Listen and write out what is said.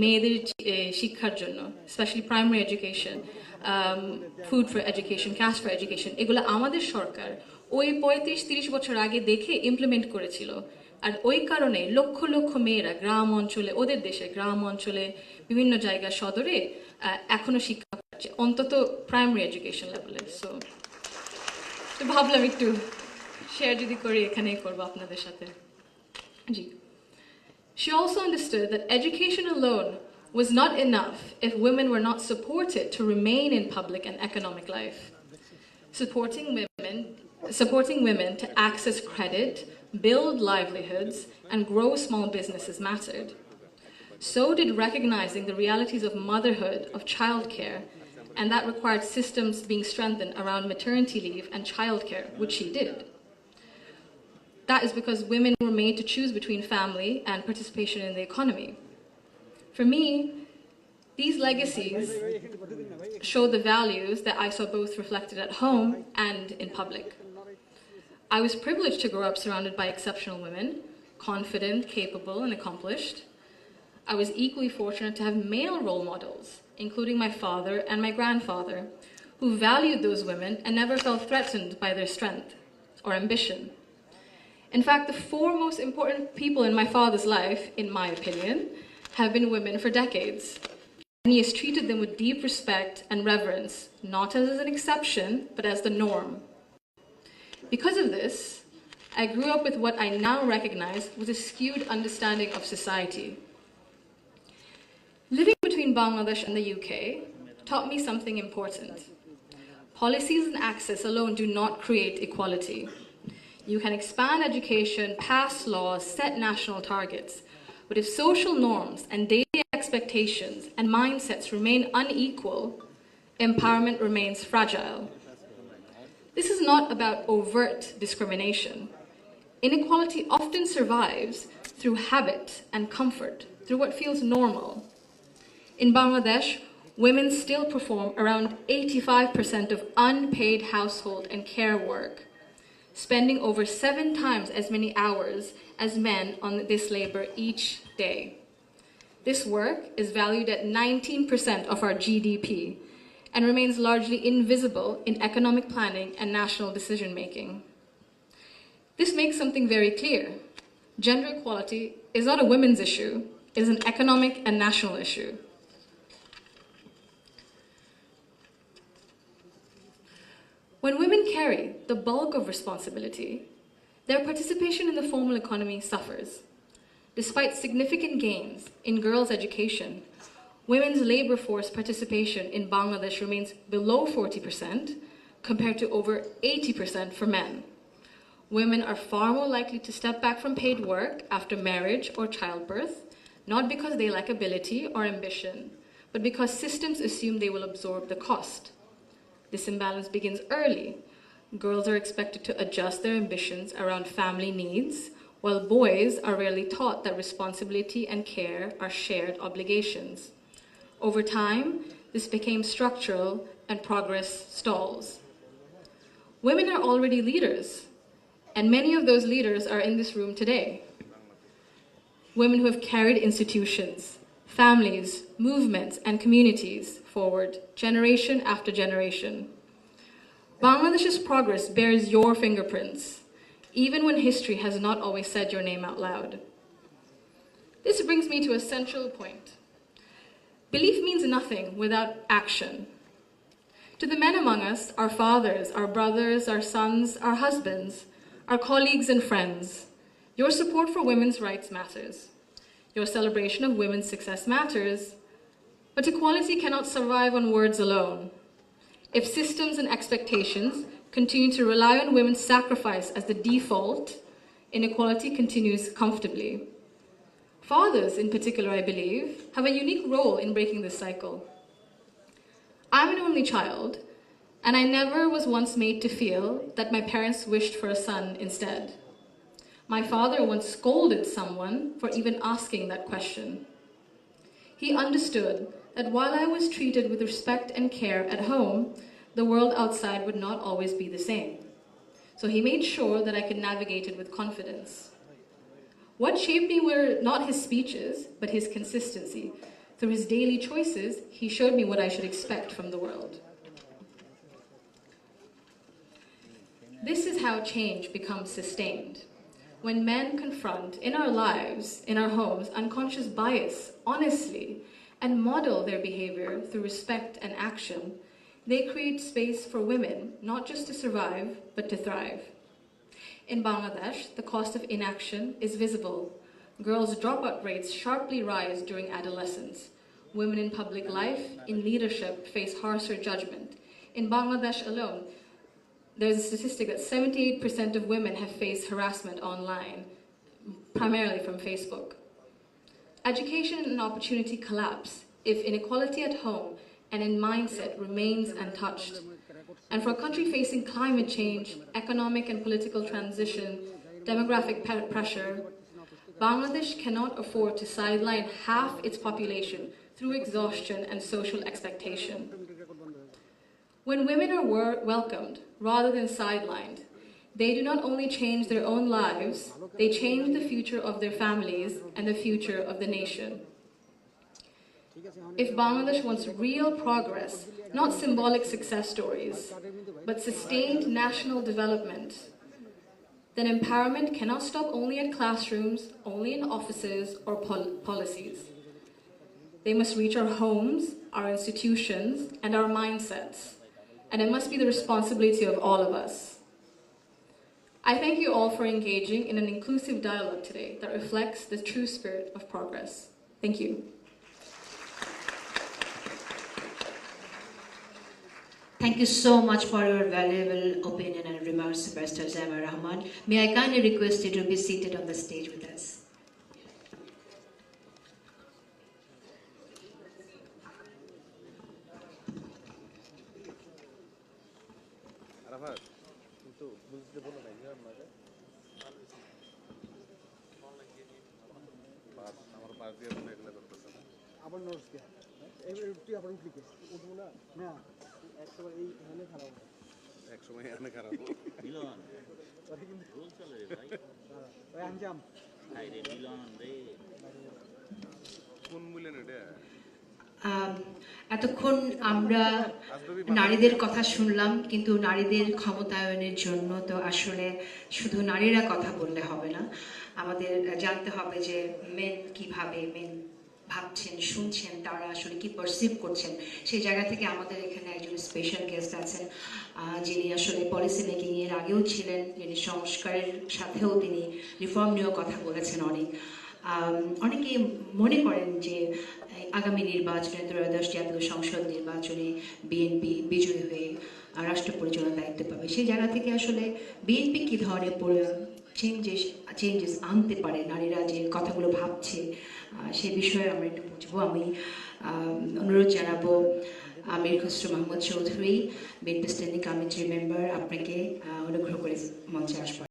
মেয়েদের শিক্ষার জন্য, specially primary education, food for education, cash for education, এগুলো আমাদের সরকার ওই 35-30 বছর আগে দেখে ইমপ্লিমেন্ট করেছিল। আর ওই কারণে লক্ষ লক্ষ মেয়েরা গ্রাম অঞ্চলে, ওদের দেশে গ্রাম অঞ্চলে বিভিন্ন জায়গা সদরে এখনো শিক্ষা পাচ্ছে, অন্তত প্রাইমারি এডুকেশন লেভেলে। সো ভাবলাম একটু শেয়ার যদি করি, এখানেই করবো আপনাদের সাথে। জি। She also understood that education alone was not enough if women were not supported to remain in public and economic life. Supporting women to access credit, build livelihoods, and grow small businesses mattered. So did recognizing the realities of motherhood, of childcare, and that required systems being strengthened around maternity leave and childcare, which she did. That is because women were made to choose between family and participation in the economy. For me, these legacies show the values that I saw both reflected at home and in public. I was privileged to grow up surrounded by exceptional women, confident, capable, and accomplished. I was equally fortunate to have male role models, including my father and my grandfather, who valued those women and never felt threatened by their strength or ambition. In fact, the four most important people in my father's life, in my opinion, have been women for decades. And he has treated them with deep respect and reverence, not as an exception, but as the norm. Because of this, I grew up with what I now recognize was a skewed understanding of society. Living between Bangladesh and the UK taught me something important. Policies and access alone do not create equality. You can expand education, pass laws, set national targets, but if social norms and daily expectations and mindsets remain unequal, empowerment remains fragile. This is not about overt discrimination. Inequality often survives through habit and comfort, through what feels normal. In Bangladesh, women still perform around 85% of unpaid household and care work, spending over 7 times as many hours as men on this labor each day. This work is valued at 19% of our GDP and remains largely invisible in economic planning and national decision-making. This makes something very clear. Gender equality is not a women's issue, it is an economic and national issue. When women carry the bulk of responsibility, their participation in the formal economy suffers. Despite significant gains in girls' education, women's labor force participation in Bangladesh remains below 40% compared to over 80% for men. Women are far more likely to step back from paid work after marriage or childbirth, not because they lack ability or ambition, but because systems assume they will absorb the cost. This imbalance begins early. Girls are expected to adjust their ambitions around family needs, while boys are rarely taught that responsibility and care are shared obligations. Over time, this became structural and progress stalls. Women are already leaders, and many of those leaders are in this room today. Women who have carried institutions, families, movements, and communities forward, generation after generation. Bangladesh's progress bears your fingerprints, even when history has not always said your name out loud. This brings me to a central point. Belief means nothing without action. To the men among us, our fathers, our brothers, our sons, our husbands, our colleagues and friends, your support for women's rights matters. Your celebration of women's success matters, but equality cannot survive on words alone. If systems and expectations continue to rely on women's sacrifice as the default, inequality continues comfortably. Fathers, in particular, I believe, have a unique role in breaking this cycle. I'm an only child, and I never was once made to feel that my parents wished for a son instead. My father once scolded someone for even asking that question. He understood that while I was treated with respect and care at home, the world outside would not always be the same. So he made sure that I could navigate it with confidence. What shaped me were not his speeches, but his consistency. Through his daily choices, he showed me what I should expect from the world. This is how change becomes sustained. When men confront in our lives, in our homes, unconscious bias honestly and model their behavior through respect and action, they create space for women not just to survive, but to thrive. In Bangladesh, the cost of inaction is visible. Girls' dropout rates sharply rise during adolescence. Women in public life, in leadership, face harsher judgment. In Bangladesh alone, there's a statistic that 78% of women have faced harassment online, primarily from Facebook. Education and opportunity collapse if inequality at home and in mindset remains untouched. And for a country facing climate change, economic and political transition, demographic pressure, Bangladesh cannot afford to sideline half its population through exhaustion and social expectation. When women are welcomed rather than sidelined, they do not only change their own lives, they change the future of their families and the future of the nation. If Bangladesh wants real progress, not symbolic success stories, but sustained national development, then empowerment cannot stop only at classrooms, only in offices or policies. They must reach our homes, our institutions, and our mindsets. And it must be the responsibility of all of us. I thank you all for engaging in an inclusive dialogue today that reflects the true spirit of progress. Thank you. Thank you so much for your valuable opinion and remarks, Superstar Zaima Rahman. May I kindly request you to be seated on the stage with us. এতক্ষণ আমরা নারীদের কথা শুনলাম, কিন্তু নারীদের ক্ষমতায়নের জন্য তো আসলে শুধু নারীরা কথা বললে হবে না, আমাদের জানতে হবে যে মেন কিভাবে মেন ভাবছেন, শুনছেন, তারা আসলে কি পারসিভ করছেন। সেই জায়গা থেকে আমাদের এখানে একজন স্পেশাল গেস্ট আছেন, যিনি আসলে পলিসি মেকিং এর আগেও ছিলেন, যিনি সংস্কারের সাথেও তিনি রিফর্ম নিয়েও কথা বলেছেন অনেক। অনেকে মনে করেন যে আগামী নির্বাচনে, ত্রয়োদশ জাতীয় সংসদ নির্বাচনে বিএনপি বিজয়ী হয়ে রাষ্ট্র পরিচালনার দায়িত্ব পাবে। সেই জায়গা থেকে আসলে বিএনপি কী ধরনের চেঞ্জেস আনতে পারে, নারীরা যে কথাগুলো ভাবছে সে বিষয়ে আমরা একটু বুঝবো। আমি অনুরোধ জানাবো আমির খসরু মাহমুদ চৌধুরী, বিএনপি স্ট্যান্ডিং কমিটির মেম্বার, আপনাকে অনুগ্রহ করে মঞ্চে আসবেন।